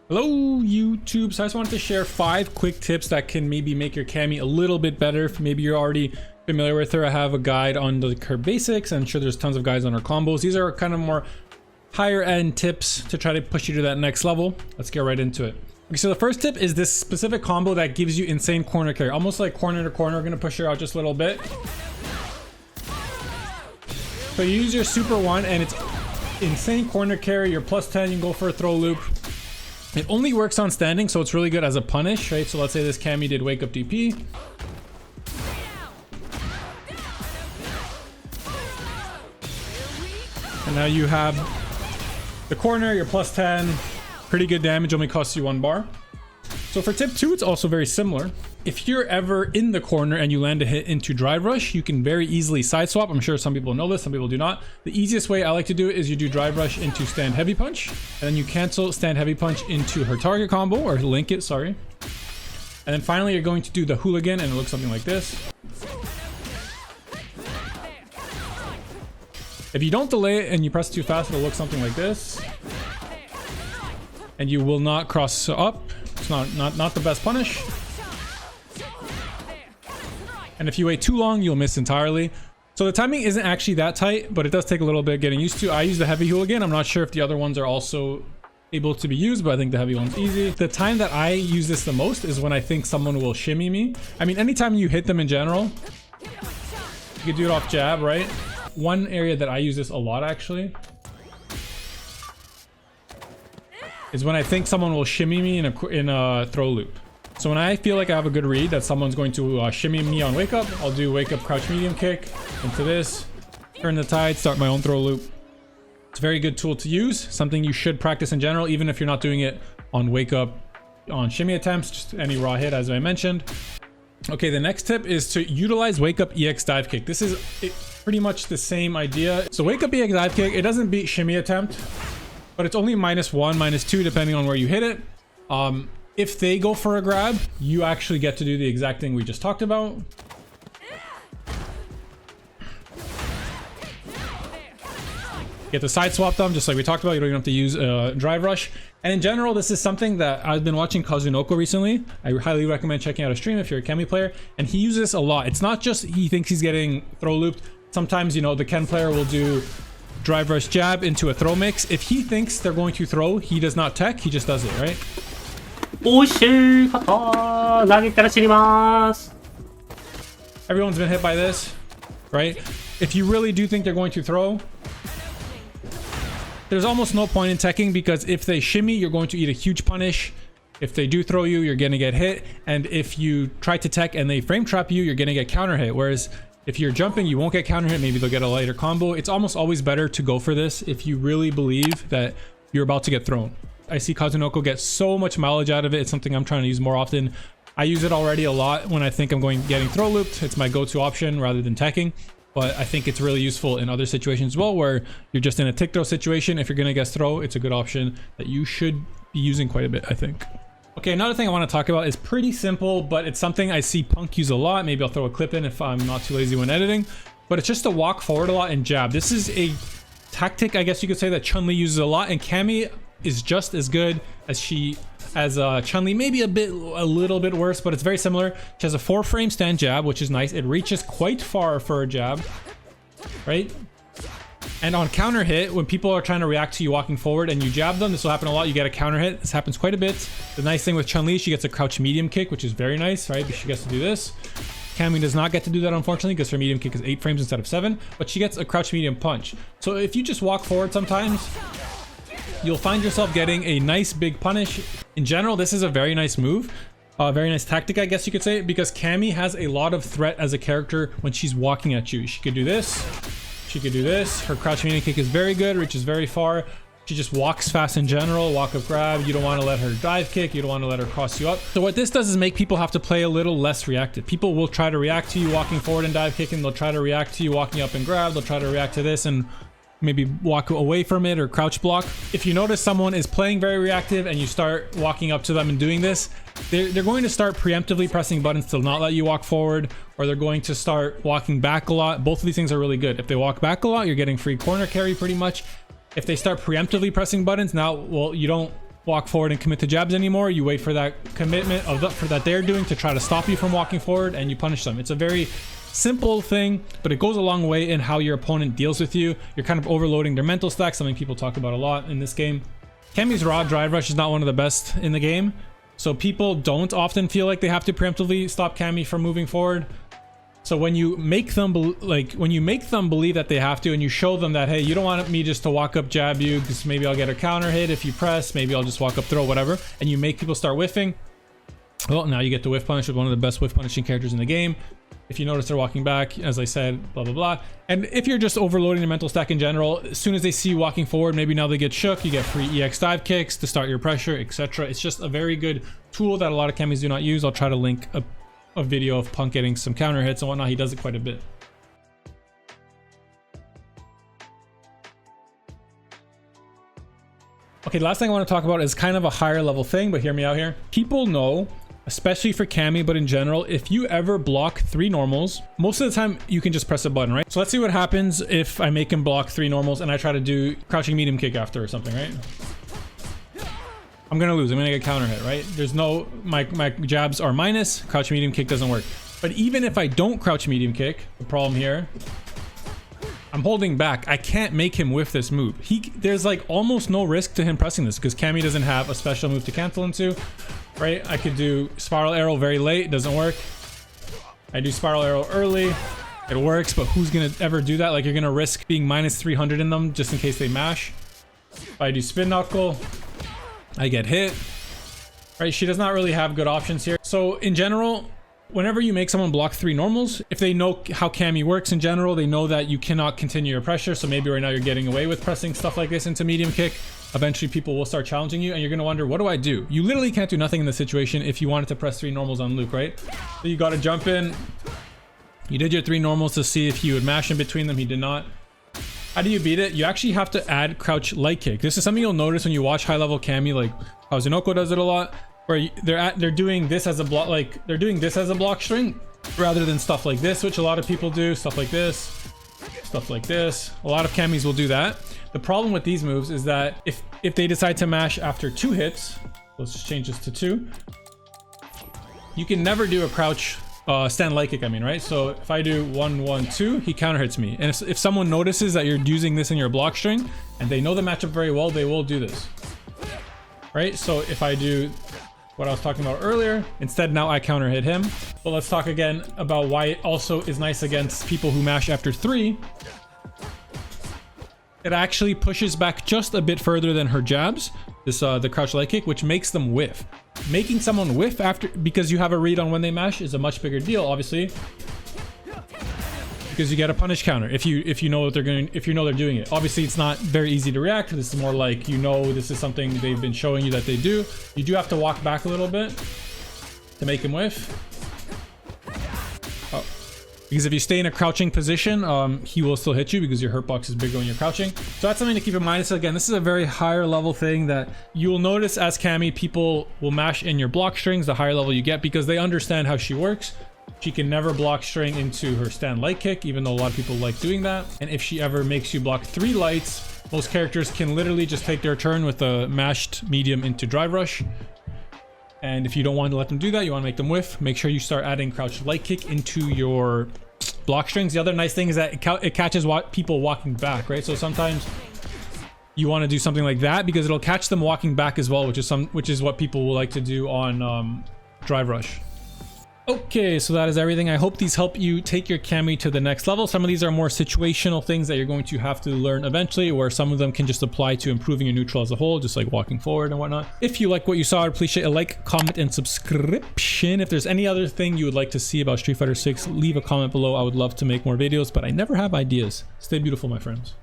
Hello YouTube. So I just wanted to share 5 quick tips that can maybe make your Cammy a little bit better. If maybe you're already familiar with her, I have a guide on her basics. I'm sure there's tons of guides on her combos. These are kind of more higher end tips to try to push you to that next level. Let's get right into it. Okay, so the first tip is this specific combo that gives you insane corner carry, almost like corner to corner. We're gonna push her out just a little bit. So you use your super one and it's insane corner carry. You're plus 10, you can go for a throw loop. It only works on standing, so it's really good as a punish, right? So let's say this Cammy did wake up DP. And now you have the corner, you're plus 10, pretty good damage, only costs you 1 bar. So for tip 2, it's also very similar. If you're ever in the corner and you land a hit into drive rush, you can very easily side swap. I'm sure some people know this, some people do not. The easiest way I like to do it is you do drive rush into stand heavy punch, and then you cancel stand heavy punch into her target combo, or link it, sorry. And then finally you're going to do the hooligan, and it looks something like this. If you don't delay it and you press too fast, it'll look something like this. And you will not cross up. It's not the best punish. And if you wait too long, you'll miss entirely. So the timing isn't actually that tight, but it does take a little bit getting used to. I use the heavy hooligan. I'm not sure if the other ones are also able to be used, but I think the heavy one's easy. The time that I use this the most is when I think someone will shimmy me. I mean, anytime you hit them in general, you can do it off jab, right? One area that I use this a lot actually is when I think someone will shimmy me in a throw loop. So when I feel like I have a good read that someone's going to shimmy me on wake up, I'll do wake up crouch medium kick into this, turn the tide, start my own throw loop. It's a very good tool to use, something you should practice in general, even if you're not doing it on wake up, on shimmy attempts, just any raw hit as I mentioned. Okay, the next tip is to utilize wake up EX dive kick. This is pretty much the same idea. So wake up EX dive kick, it doesn't beat shimmy attempt, but it's only -1, -2 depending on where you hit it. If they go for a grab, you actually get to do the exact thing we just talked about. Get the side swap them, just like we talked about. You don't even have to use drive rush. And in general, this is something that I've been watching Kazunoko recently. I highly recommend checking out a stream if you're a Cammy player. And he uses this a lot. It's not just he thinks he's getting throw looped. Sometimes, you know, the Ken player will do drive rush jab into a throw mix. If he thinks they're going to throw, he does not tech, he just does it, right? Everyone's been hit by this, right? If you really do think they're going to throw, there's almost no point in teching, because if they shimmy, you're going to eat a huge punish. If they do throw you, you're going to get hit. And if you try to tech and they frame trap you, you're going to get counter hit. Whereas if you're jumping, you won't get counter hit. Maybe they'll get a lighter combo. It's almost always better to go for this if you really believe that you're about to get thrown. I see Kazunoko get so much mileage out of it. It's something I'm trying to use more often. I use it already a lot when I think I'm getting throw looped. It's my go-to option rather than teching. But I think it's really useful in other situations as well, where you're just in a tick throw situation. If you're gonna guess throw, it's a good option that you should be using quite a bit, I think. Okay, another thing I want to talk about is pretty simple, but it's something I see Punk use a lot. Maybe I'll throw a clip in if I'm not too lazy when editing. But it's just to walk forward a lot and jab. This is a tactic, I guess you could say, that Chun-Li uses a lot, and Cammy is just as good as Chun-Li, maybe a little bit worse, but it's very similar. She has a 4-frame stand jab, which is nice. It reaches quite far for a jab, right? And on counter hit, when people are trying to react to you walking forward and you jab them, this will happen a lot. You get a counter hit. This happens quite a bit. The nice thing with Chun-Li, she gets a crouch medium kick, which is very nice, right? She gets to do this. Cammy does not get to do that, unfortunately, because her medium kick is 8 frames instead of 7, but she gets a crouch medium punch. So if you just walk forward sometimes, you'll find yourself getting a nice big punish. In general, this is a very nice move, a very nice tactic, I guess you could say, because Cammy has a lot of threat as a character when she's walking at you. She could do this, she could do this. Her crouch medium kick is very good, reaches very far. She just walks fast in general, walk up grab. You don't want to let her dive kick, you don't want to let her cross you up. So what this does is make people have to play a little less reactive. People will try to react to you walking forward and dive kicking. They'll try to react to you walking up and grab. They'll try to react to this and maybe walk away from it or crouch block. If you notice someone is playing very reactive and you start walking up to them and doing this, they're going to start preemptively pressing buttons to not let you walk forward, or they're going to start walking back a lot. Both of these things are really good. If they walk back a lot, you're getting free corner carry pretty much. If they start preemptively pressing buttons, now, well, you don't walk forward and commit to jabs anymore. You wait for that commitment for that they're doing to try to stop you from walking forward, and you punish them. It's a very simple thing, but it goes a long way in how your opponent deals with you. You're kind of overloading their mental stack, something people talk about a lot in this game. Cammy's raw drive rush is not one of the best in the game, so people don't often feel like they have to preemptively stop Cammy from moving forward. So when you make them believe that they have to, and you show them that, hey, you don't want me just to walk up jab you because maybe I'll get a counter hit if you press, maybe I'll just walk up throw, whatever, and you make people start whiffing, well, now you get to whiff punish with one of the best whiff punishing characters in the game. If you notice they're walking back, as I said, blah, blah, blah. And if you're just overloading the mental stack in general, as soon as they see you walking forward, maybe now they get shook, you get free EX dive kicks to start your pressure, etc. It's just a very good tool that a lot of Cammys do not use. I'll try to link a video of Punk getting some counter hits and whatnot. He does it quite a bit. Okay, the last thing I want to talk about is kind of a higher level thing, but hear me out here. People know, especially for Cammy, but in general, if you ever block 3 normals, most of the time you can just press a button, right? So let's see what happens if I make him block 3 normals and I try to do crouching medium kick after or something, right? I'm gonna lose. I'm gonna get counter hit, right? There's no, my jabs are minus, crouch medium kick doesn't work. But even if I don't crouch medium kick, the problem here, I'm holding back. I can't make him whiff this move. There's like almost no risk to him pressing this because Cammy doesn't have a special move to cancel into, right? I could do spiral arrow very late, it doesn't work. I do spiral arrow early, it works, but who's gonna ever do that? Like, you're gonna risk being minus 300 in them just in case they mash. If I do spin knuckle, I get hit, right? She does not really have good options here. So in general, whenever you make someone block 3 normals, if they know how Cammy works in general, they know that you cannot continue your pressure. So maybe right now you're getting away with pressing stuff like this into medium kick. Eventually people will start challenging you and you're going to wonder, what do I do? You literally can't do nothing in this situation if you wanted to press 3 normals on Luke, right? So you got to jump in. You did your 3 normals to see if he would mash in between them. He did not. How do you beat it? You actually have to add crouch light kick. This is something you'll notice when you watch high level Cammy, like how Zinoko does it a lot, where they're doing this as a block, like they're doing this as a block string rather than stuff like this, which a lot of people do, stuff like this, stuff like this. A lot of Cammys will do that. The problem with these moves is that if they decide to mash after 2 hits, let's just change this to 2, you can never do a crouch stand light kick, I mean, right? So if I do 1, 1, 2, he counter hits me. And if someone notices that you're using this in your block string and they know the matchup very well, they will do this, right? So if I do what I was talking about earlier, instead now I counter hit him. But let's talk again about why it also is nice against people who mash after 3. It actually pushes back just a bit further than her jabs, this the crouch light kick, which makes them whiff. Making someone whiff after, because you have a read on when they mash, is a much bigger deal, obviously, because you get a punish counter if you know what they're going, if you know they're doing it. Obviously it's not very easy to react. This is more like, you know, this is something they've been showing you that they do. You do have to walk back a little bit to make him whiff. Because if you stay in a crouching position, he will still hit you because your hurt box is bigger when you're crouching. So that's something to keep in mind. So again, this is a very higher level thing that you will notice as Cammy. People will mash in your block strings the higher level you get because they understand how she works. She can never block string into her stand light kick, even though a lot of people like doing that. And if she ever makes you block 3 lights, most characters can literally just take their turn with a mashed medium into drive rush. And if you don't want to let them do that, you want to make them whiff, make sure you start adding crouch light kick into your block strings. The other nice thing is that it catches people walking back, right? So sometimes you want to do something like that because it'll catch them walking back as well, which is what people will like to do on drive rush. Okay, so that is everything. I hope these help you take your Cammy to the next level. Some of these are more situational things that you're going to have to learn eventually, where some of them can just apply to improving your neutral as a whole, just like walking forward and whatnot. If you like what you saw, I'd appreciate a like, comment, and subscription. If there's any other thing you would like to see about Street Fighter 6, leave a comment below. I would love to make more videos, but I never have ideas. Stay beautiful, my friends.